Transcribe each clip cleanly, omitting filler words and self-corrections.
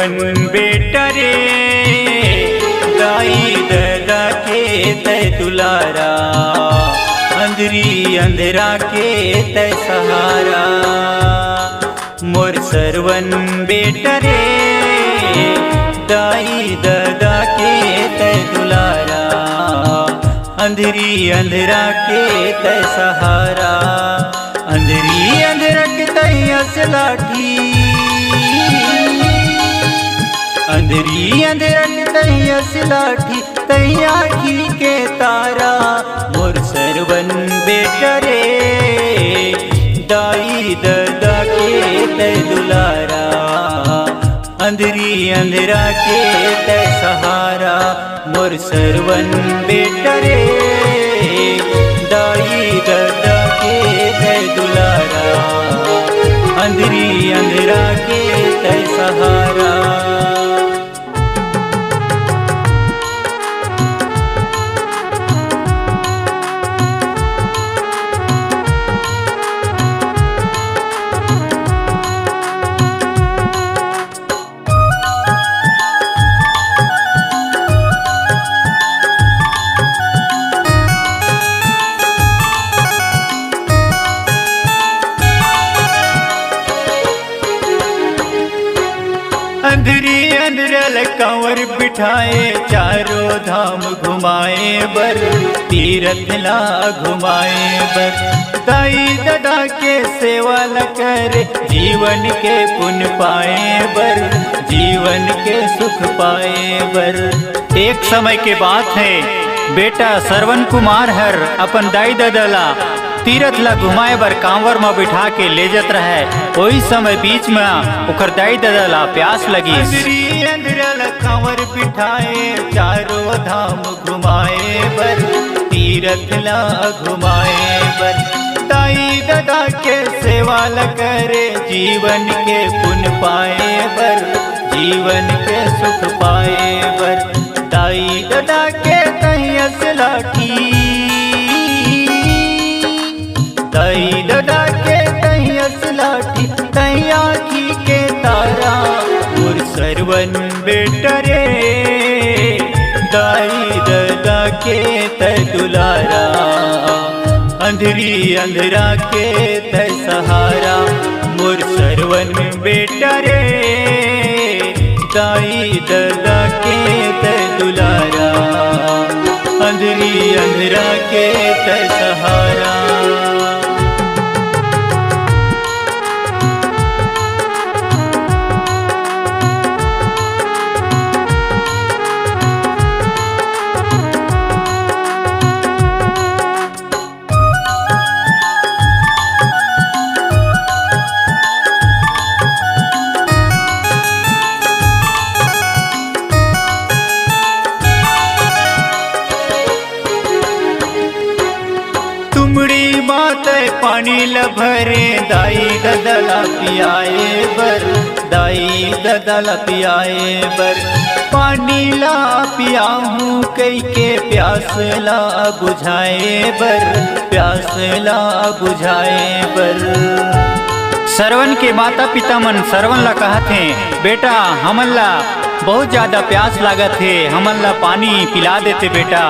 सरवन बेटा रे, दाई दादा के तय दुलारा, अंधरी अंधेरा के तय सहारा। मोर सरवन बेटा रे, दाई दादा के तय दुलारा, अंधरी अंधेरा के तय सहारा। अंधरी अंधेरा के तय असलाठी, अंधरी अंधेरा के तय असलाठी, तय आखी के तारा। मोर सरवन बेटा रे, दाई दादा के तय दुलारा, अंधरी अंधेरा के तय सहारा। मोर सरवन बेटा रे, दाई दादा के तय दुलारा, अंधरी अंधेरा के तय सहारा। अंधरी अंधरल कंवर बिठाए, चारों धाम घुमाए बर, तीरथ ला घुमाए बर। दाई दादा के सेवा ल करे, जीवन के पुण्य पाए बर, जीवन के सुख पाए बर। एक समय के बात है, बेटा सरवन कुमार हर अपन दाई दादा ला तीरथ ला घुमाए बर कांवर में बिठा के ले जत रहे। वही समय बीच में ओकर दाई दादा ला प्यास लगी। अंधरी अंधरल कांवर बिठाए, चारों धाम घुमाए बर, तीरथ ला घुमाए बर। दाई दादा के सेवा ल करे, जीवन के पुण्य पाए बर, जीवन के सुख पाए बर। दाई दादा के तय असलाठी, दाई दादा के तय असलाठी, तय आखी के तारा। मोर सरवन बेटा रे, दाई दादा के तय दुलारा, अंधरी अंधेरा के तय सहारा। मोर सरवन बेटा रे, दाई दादा के तय दुलारा, अंधरी अंधेरा के तय सहारा। तुमड़ी माते पानी ल भरे, दाई दादा ला पियाए बर, दाई दादा ला पियाए बर। पानी ला पियाहूँ कई के, प्यास ला बुझाए बर, प्यास ला बुझाए बर। सरवन के माता पिता मन सरवन ला कहत हैं, बेटा हमन ला बहुत ज्यादा प्यास लागत है, हमन ला पानी पिला देते बेटा।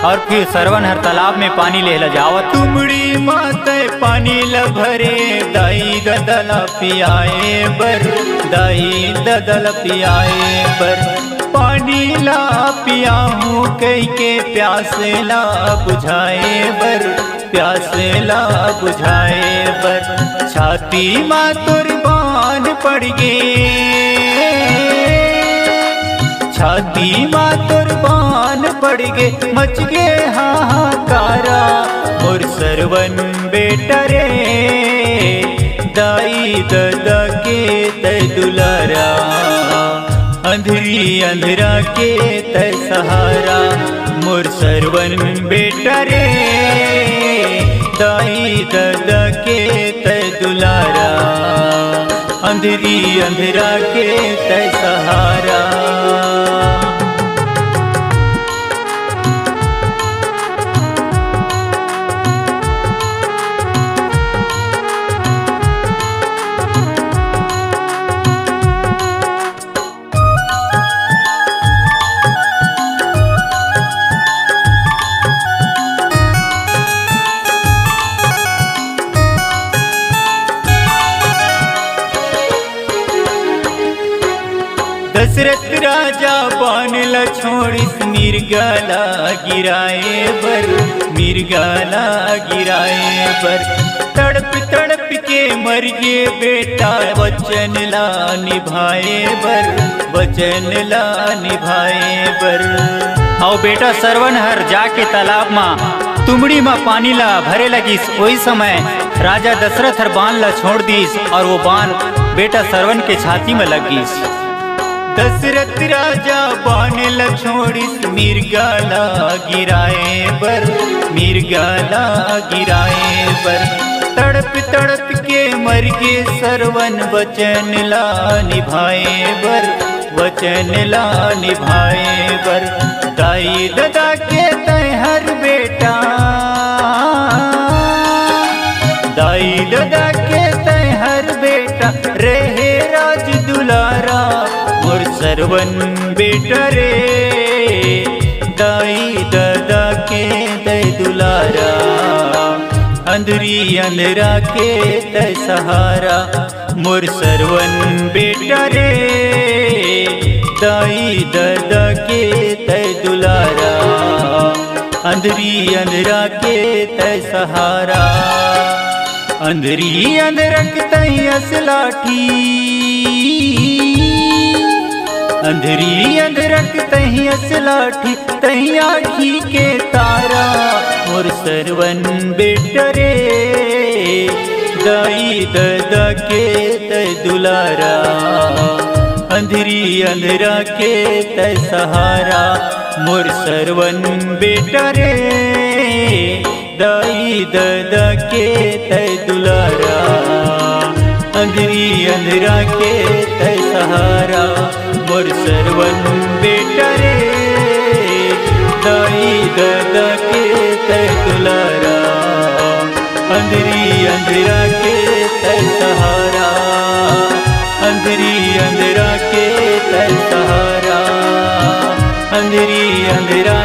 और फिर सरवन हर तालाब में पानी ले जावत। तुमड़ी माते पानी ल भरे, दाई दादा ला पियाए बर, दाई दादा ला पियाए बर। पानी ला पियाहूँ कई के, प्यास ला बुझाए बर, प्यास ला बुझाए बर। छाती माँ तुरबान पड़ गे, छाती माँ तुरबान पड़ गे, मच गे हाहाकारा। मोर सरवन बेटा रे, दाई दादा के तय दुलारा, अंधरी अंधेरा के तय सहारा। मोर सरवन बेटा रे, दाई दादा के तय दुलारा, अंधरी अंधेरा के तय सहारा। दशरथ राजा बनला छोड़िस मिर्गाला गिराए बर, मिर्गाला गिराए बर। तड़प तड़प के मर गे बेटा वचन ला निभाए बर, वचन ला निभाए बर। आओ बेटा सरवन हर जाके तालाब माँ तुमड़ी माँ पानी ला भरे लगिस। वही समय राजा दशरथ हर बाण ला छोड़ दीस और वो बाण बेटा सरवन के छाती में लगिस। दशरथ राजा बाण ला छोड़िस मिर्गाला गिराए बर, मिर्गाला गिराए बर। तड़प तड़प के मर गे सरवन वचन ला निभाए बर, वचन ला निभाए बर। दाई ददा के तैहर बेटा, दाई ददा के तैहर बेटा रहे राज दुलारा मोर सरवन बेटा रे। दाई ददा के तै दुलारा अंधरी अंधरा के तै सहारा मोर सरवन बेटा रे। दाई ददा के तै दुलारा अंधरी अंधरा के तै सहारा। अंधरी अंधरक तै असलाठी, अंधरी अंधरक तै असलाठी तै आखी के तारा मोर सरवन बेटा रे। दाई ददा के तै दुलारा अंधरी अंधरा के तै सहारा मोर सरवन बेटा रे। दाई ददा के तै दुलारा अंधरी अंधरा के तै सहारा मोर सरवन बेटा रे। दाई ददा के तै दुलारा अंधरी अंधरा के तै सहारा, अंधरी अंधरा के तै सहारा, अंधरी अंधरा